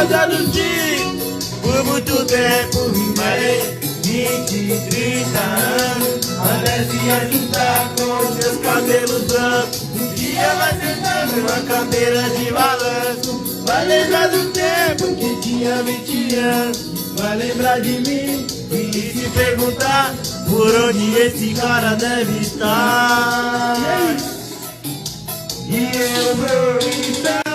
anos de por muito tempo viverei 20, 30 anos até se ajuntar com seus cabelos brancos. Um dia vai sentando numa cadeira de balanço, vai lembrar do tempo que tinha 20 anos, vai lembrar de mim e se perguntar por onde esse cara deve estar. E eu vou estar